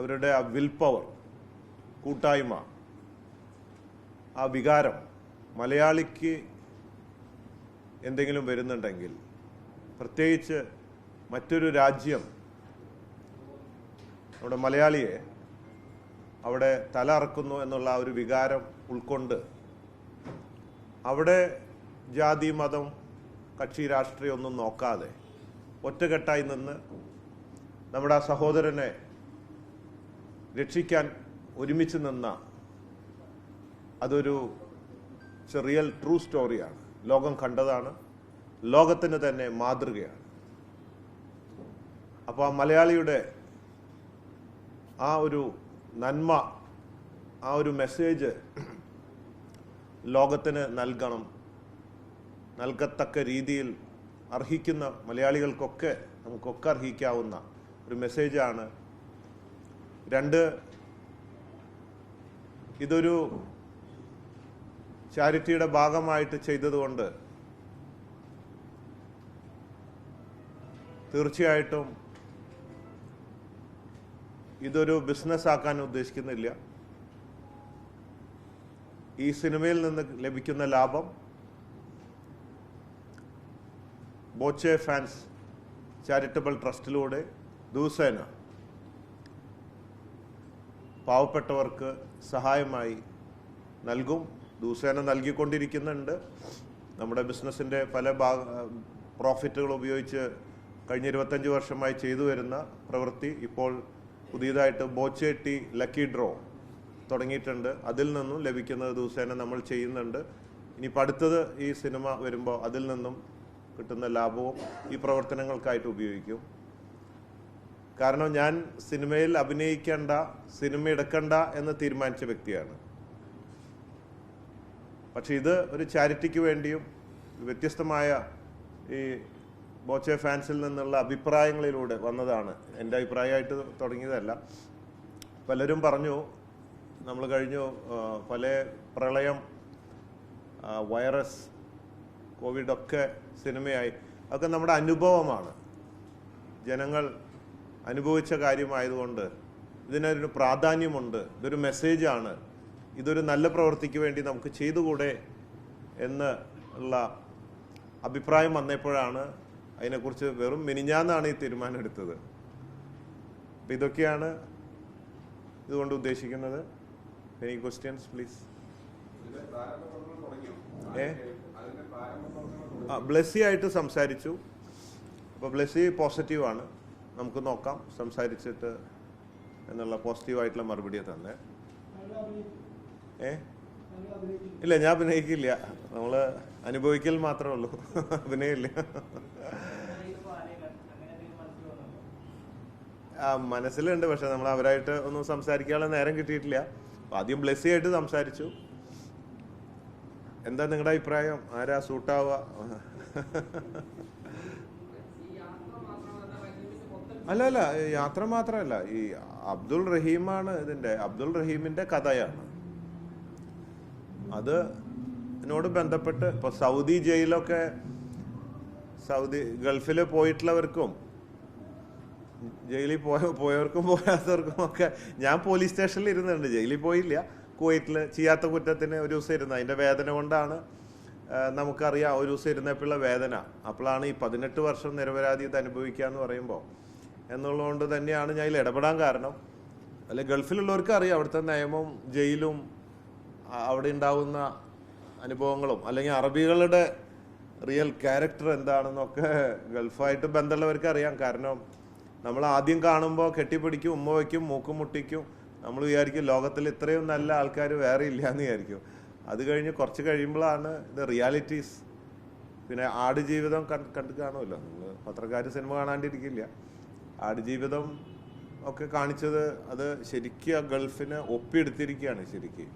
അവരുടെ ആ will power, കൂട്ടായ്മ, ആ വികാരം മലയാളിക്ക് എന്തെങ്കിലും വരുന്നുണ്ടെങ്കിൽ, പ്രത്യേകിച്ച് മറ്റൊരു രാജ്യം നമ്മുടെ മലയാളിയെ അവിടെ തല അറക്കുന്നു എന്നുള്ള ആ ഒരു വികാരം ഉൾക്കൊണ്ട് അവിടെ ജാതി, മതം, കക്ഷി, രാഷ്ട്രീയം ഒന്നും നോക്കാതെ ഒറ്റക്കെട്ടായി നിന്ന് നമ്മുടെ ആ സഹോദരനെ രക്ഷിക്കാൻ ഒരുമിച്ച് നിന്ന അതൊരു റിയൽ ട്രൂ സ്റ്റോറിയാണ്. ലോകം കണ്ടതാണ്, ലോകത്തിന് തന്നെ മാതൃകയാണ്. അപ്പോൾ ആ മലയാളിയുടെ ആ ഒരു നന്മ, ആ ഒരു മെസ്സേജ് ലോകത്തിന് നൽകത്തക്ക രീതിയിൽ അർഹിക്കുന്ന മലയാളികൾക്കൊക്കെ, നമുക്കൊക്കെ അർഹിക്കാവുന്ന ഒരു മെസ്സേജാണ്. 2, ഇതൊരു ചാരിറ്റിയുടെ ഭാഗമായിട്ട് ചെയ്തതുകൊണ്ട് തീർച്ചയായിട്ടും ഇതൊരു ബിസിനസ് ആക്കാൻ ഉദ്ദേശിക്കുന്നില്ല. ഈ സിനിമയിൽ നിന്ന് ലഭിക്കുന്ന ലാഭം ബോച്ചെ ഫാൻസ് ചാരിറ്റബിൾ ട്രസ്റ്റിലൂടെ ദിവസേന പാവപ്പെട്ടവർക്ക് സഹായമായി നൽകും. ദിവസേന നൽകിക്കൊണ്ടിരിക്കുന്നുണ്ട്. നമ്മുടെ ബിസിനസ്സിൻ്റെ പല പ്രോഫിറ്റുകൾ ഉപയോഗിച്ച് കഴിഞ്ഞ 25 വർഷമായി ചെയ്തു വരുന്ന പ്രവൃത്തി ഇപ്പോൾ പുതിയതായിട്ട് ബോച്ചെ ടീ ലക്കി ഡ്രോ തുടങ്ങിയിട്ടുണ്ട്. അതിൽ നിന്നും ലഭിക്കുന്നത് ദിവസേന നമ്മൾ ചെയ്യുന്നുണ്ട്. ഇനിയിപ്പോൾ അടുത്തത് ഈ സിനിമ വരുമ്പോൾ അതിൽ നിന്നും കിട്ടുന്ന ലാഭവും ഈ പ്രവർത്തനങ്ങൾക്കായിട്ട് ഉപയോഗിക്കും. കാരണം ഞാൻ സിനിമയിൽ അഭിനയിക്കേണ്ട, സിനിമ എടുക്കണ്ട എന്ന് തീരുമാനിച്ച വ്യക്തിയാണ്. പക്ഷെ ഇത് ഒരു ചാരിറ്റിക്ക് വേണ്ടിയും വ്യത്യസ്തമായ ഈ ബോച്ചെ ഫാൻസിൽ നിന്നുള്ള അഭിപ്രായങ്ങളിലൂടെ വന്നതാണ്. എൻ്റെ അഭിപ്രായമായിട്ട് തുടങ്ങിയതല്ല. പലരും പറഞ്ഞു, നമ്മൾ കഴിഞ്ഞു പല പ്രളയം, വൈറസ്, കോവിഡൊക്കെ സിനിമയായി. അതൊക്കെ നമ്മുടെ അനുഭവമാണ്, ജനങ്ങൾ അനുഭവിച്ച കാര്യമായതുകൊണ്ട് ഇതിനൊരു പ്രാധാന്യമുണ്ട്. ഇതൊരു മെസ്സേജാണ്. ഇതൊരു നല്ല പ്രവൃത്തിക്ക് വേണ്ടി നമുക്ക് ചെയ്തുകൂടെ എന്ന് ഉള്ള അഭിപ്രായം വന്നപ്പോഴാണ് അതിനെക്കുറിച്ച് വെറും മിനിഞ്ഞാന്നാണ് ഈ തീരുമാനം എടുത്തത്. അപ്പം ഇതൊക്കെയാണ് ഇതുകൊണ്ട് ഉദ്ദേശിക്കുന്നത്. Any questions please? ബ്ലെസ്സി ആയിട്ട് സംസാരിച്ചു. അപ്പോൾ ബ്ലെസ്സി പോസിറ്റീവാണ്. നമുക്ക് നോക്കാം, സംസാരിച്ചിട്ട് എന്നുള്ള പോസിറ്റീവായിട്ടുള്ള മറുപടിയെ തന്നെ. ഇല്ല, ഞാൻ അഭിനയിക്കില്ല. നമ്മൾ അനുഭവിക്കൽ മാത്രമേ ഉള്ളൂ, അഭിനയില്ല. മനസ്സിലുണ്ട്, പക്ഷെ നമ്മൾ അവരായിട്ട് ഒന്നും സംസാരിക്കാനുള്ള നേരം കിട്ടിയിട്ടില്ല. ആദ്യം ബ്ലെസ്സി ആയിട്ട് സംസാരിച്ചു. എന്താ നിങ്ങളുടെ അഭിപ്രായം? ആരാ സൂട്ടാവുക? അല്ല, യാത്ര മാത്രമല്ല, ഈ അബ്ദുൾ റഹീമാണ് ഇതിൻ്റെ. അബ്ദുൾ റഹീമിൻ്റെ കഥയാണ് അത്. ഇതിനോട് ബന്ധപ്പെട്ട് ഇപ്പോൾ സൗദി ജയിലൊക്കെ, ഗൾഫിൽ പോയിട്ടുള്ളവർക്കും ജയിലിൽ പോയവർക്കും പോയാത്തവർക്കും ഒക്കെ, ഞാൻ പോലീസ് സ്റ്റേഷനിൽ ഇരുന്നുണ്ട്, ജയിലിൽ പോയില്ല. കുവൈറ്റിൽ ചെയ്യാത്ത കുറ്റത്തിന് ഒരു ദിവസം ഇരുന്ന്, അതിൻ്റെ വേദന കൊണ്ടാണ് നമുക്കറിയാം. ഒരു ദിവസം ഇരുന്നപ്പോഴുള്ള വേദന, അപ്പോഴാണ് ഈ 18 വർഷം നിരപരാധിയത് അനുഭവിക്കുക എന്ന് പറയുമ്പോൾ. എന്നുള്ളതുകൊണ്ട് തന്നെയാണ് ഞാൻ ഇതിൽ ഇടപെടാൻ കാരണം. അല്ലെ, ഗൾഫിലുള്ളവർക്ക് അറിയാം അവിടുത്തെ നിയമം, ജയിലും, അവിടെ ഉണ്ടാവുന്ന അനുഭവങ്ങളും, അല്ലെങ്കിൽ അറബികളുടെ റിയൽ ക്യാരക്ടർ എന്താണെന്നൊക്കെ ഗൾഫായിട്ട് ബന്ധമുള്ളവർക്ക് അറിയാം. കാരണം നമ്മൾ ആദ്യം കാണുമ്പോൾ കെട്ടിപ്പിടിക്കും, ഉമ്മ വയ്ക്കും, മൂക്കും മുട്ടിക്കും. നമ്മൾ വിചാരിക്കും ലോകത്തിൽ ഇത്രയും നല്ല ആൾക്കാർ വേറെ ഇല്ല എന്ന് വിചാരിക്കും. അത് കഴിഞ്ഞ് കുറച്ച് കഴിയുമ്പോഴാണ് ഇത് റിയാലിറ്റീസ്. പിന്നെ ആടുജീവിതം കണ്ടു കാണുമല്ലോ നിങ്ങൾ, പത്രക്കാർ സിനിമ കാണാണ്ടിരിക്കില്ല. ആടുജീവിതം ഒക്കെ കാണിച്ചത് അത് ശരിക്കും ഗൾഫിനെ ഒപ്പിയെടുത്തിരിക്കുകയാണ് ശരിക്കും.